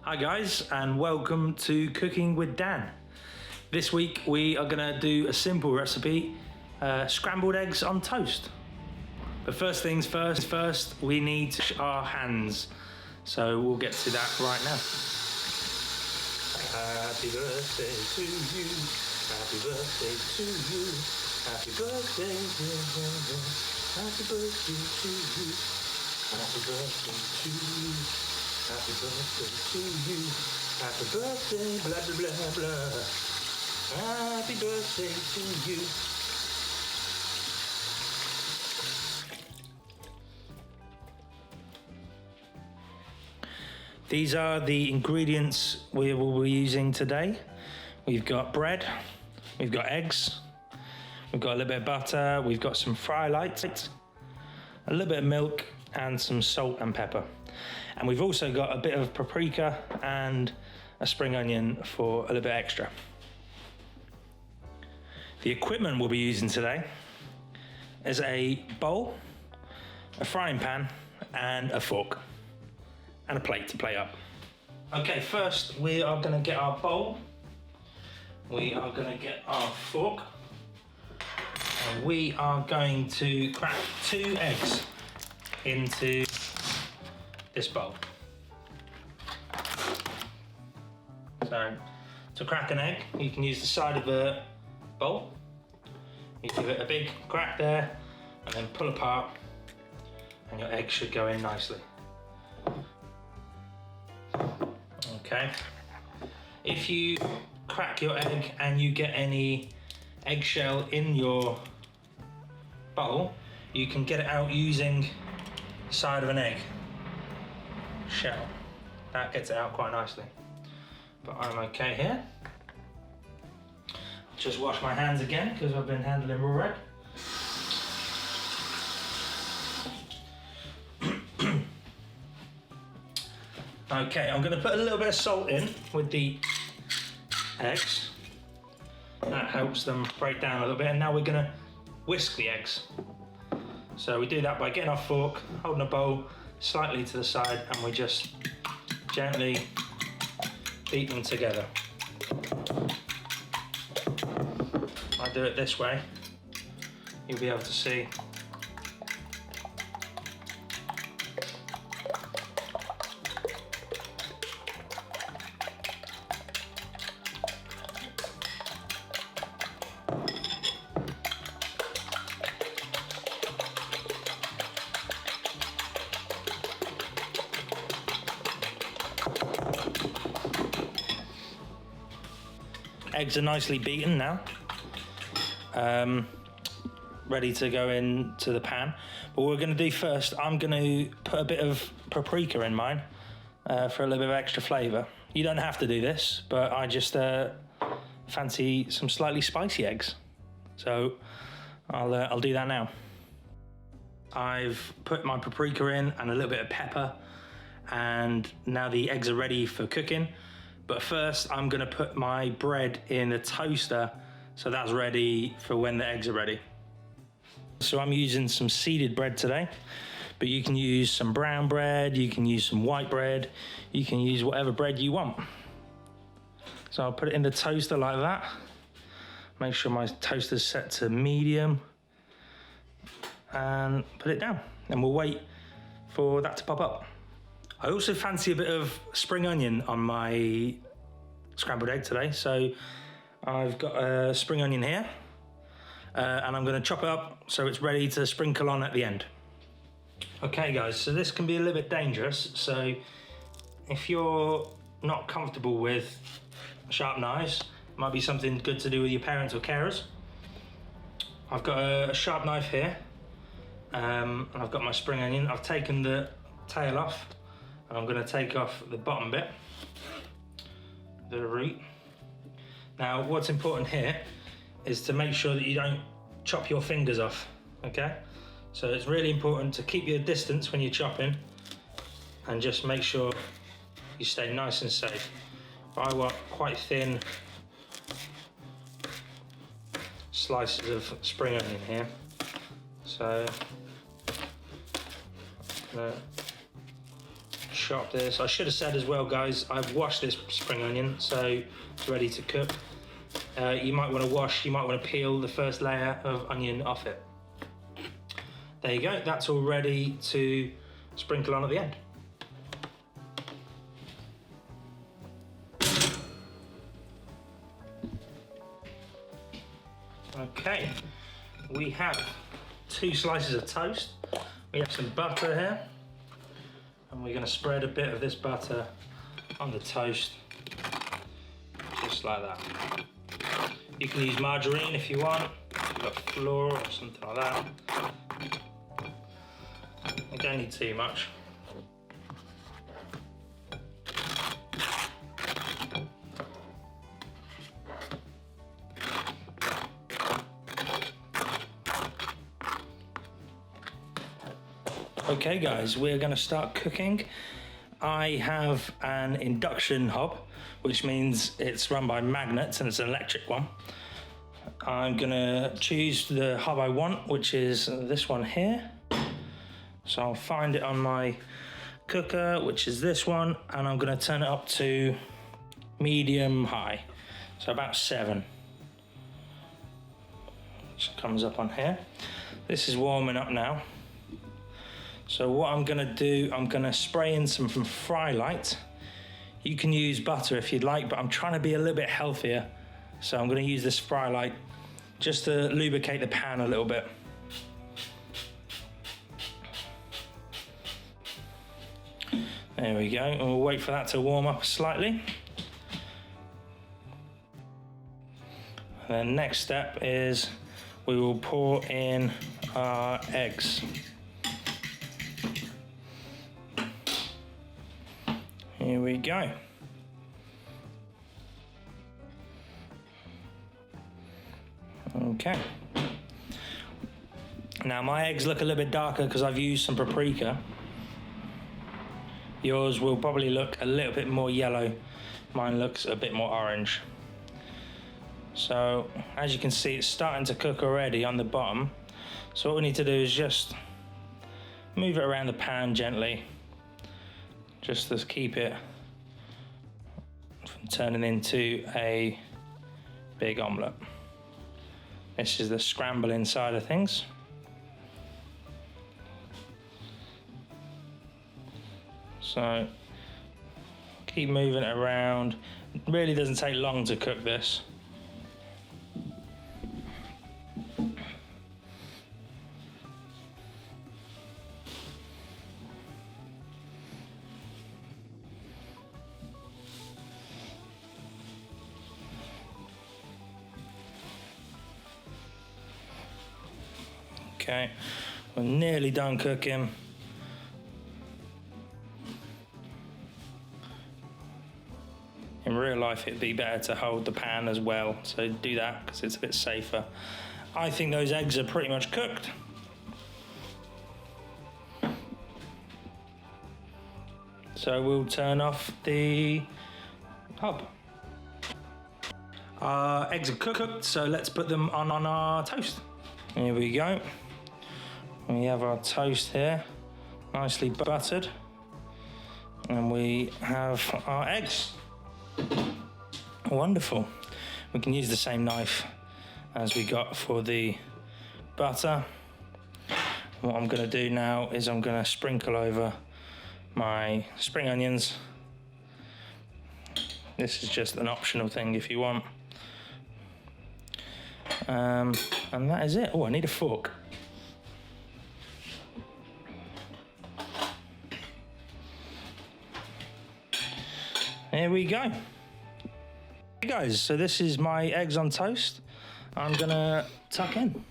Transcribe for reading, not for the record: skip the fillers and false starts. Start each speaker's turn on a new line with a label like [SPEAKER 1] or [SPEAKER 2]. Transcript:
[SPEAKER 1] Hi guys, and welcome to Cooking with Dan. This week we are going to do a simple recipe, scrambled eggs on toast. But first things first, we need our hands. So we'll get to that right now. Happy birthday to you, happy birthday to you, happy birthday to you, happy birthday to you, happy birthday to you, happy birthday to you, happy birthday, blah blah blah blah, happy birthday to you. These are the ingredients we will be using today. We've got bread, we've got eggs, we've got a little bit of butter, we've got some fry light, a little bit of milk, and some salt and pepper. And we've also got a bit of paprika and a spring onion for a little bit extra. The equipment we'll be using today is a bowl, a frying pan, and a fork. And a plate to plate up. Okay, first we are going to get our bowl. We are going to get our fork. And we are going to crack 2 eggs into this bowl. So, to crack an egg, you can use the side of the bowl. You give it a big crack there, and then pull apart, and your egg should go in nicely. Okay, if you crack your egg and you get any eggshell in your bowl, you can get it out using the side of an egg shell. That gets it out quite nicely. But I'm okay here. Just wash my hands again because I've been handling raw egg. Okay, I'm going to put a little bit of salt in with the eggs. That helps them break down a little bit. And now we're going to whisk the eggs. So we do that by getting our fork, holding a bowl slightly to the side, and we just gently beat them together. I do it this way. You'll be able to see. Eggs are nicely beaten now, ready to go into the pan. But what we're going to do first, I'm going to put a bit of paprika in mine for a little bit of extra flavour. You don't have to do this, but I just fancy some slightly spicy eggs. So I'll do that now. I've put my paprika in and a little bit of pepper, and now the eggs are ready for cooking. But first, I'm going to put my bread in the toaster, so that's ready for when the eggs are ready. So I'm using some seeded bread today, but you can use some brown bread, you can use some white bread, you can use whatever bread you want. So I'll put it in the toaster like that. Make sure my toaster's set to medium, and put it down. And we'll wait for that to pop up. I also fancy a bit of spring onion on my scrambled egg today. So I've got a spring onion here, and I'm going to chop it up so it's ready to sprinkle on at the end. Okay guys, so this can be a little bit dangerous. So if you're not comfortable with sharp knives, it might be something good to do with your parents or carers. I've got a sharp knife here, and I've got my spring onion. I've taken the tail off. I'm going to take off the bottom bit, the root. Now, what's important here is to make sure that you don't chop your fingers off, okay? So it's really important to keep your distance when you're chopping, and just make sure you stay nice and safe. I want quite thin slices of spring onion here. So chop this. I should have said as well, guys, I've washed this spring onion, so it's ready to cook. You might want to peel the first layer of onion off it. There you go, that's all ready to sprinkle on at the end. Okay, we have 2 slices of toast. We have some butter here, and we're going to spread a bit of this butter on the toast, just like that. You can use margarine if you want, if you've got flour or something like that. You don't need too much. Okay guys, we're going to start cooking. I have an induction hob, which means it's run by magnets and it's an electric one. I'm going to choose the hob I want, which is this one here. So I'll find it on my cooker, which is this one, and I'm going to turn it up to medium high, so about 7. Which comes up on here. This is warming up now. So what I'm gonna do, I'm gonna spray in some from Fry Light. You can use butter if you'd like, but I'm trying to be a little bit healthier. So I'm gonna use this Fry Light just to lubricate the pan a little bit. There we go, and we'll wait for that to warm up slightly. And then next step is we will pour in our eggs. Here we go. Okay. Now my eggs look a little bit darker because I've used some paprika. Yours will probably look a little bit more yellow. Mine looks a bit more orange. So as you can see, it's starting to cook already on the bottom. So what we need to do is just move it around the pan gently, just to keep it from turning into a big omelette. This is the scramble inside of things. So keep moving it around. It really doesn't take long to cook this. Okay, we're nearly done cooking. In real life, it'd be better to hold the pan as well, so do that because it's a bit safer. I think those eggs are pretty much cooked. So we'll turn off the hob. Our eggs are cooked, so let's put them on our toast. Here we go. We have our toast here, nicely buttered. And we have our eggs. Wonderful. We can use the same knife as we got for the butter. What I'm going to do now is I'm going to sprinkle over my spring onions. This is just an optional thing if you want. And that is it. Oh, I need a fork. Here we go. Hey guys, so this is my eggs on toast. I'm gonna tuck in.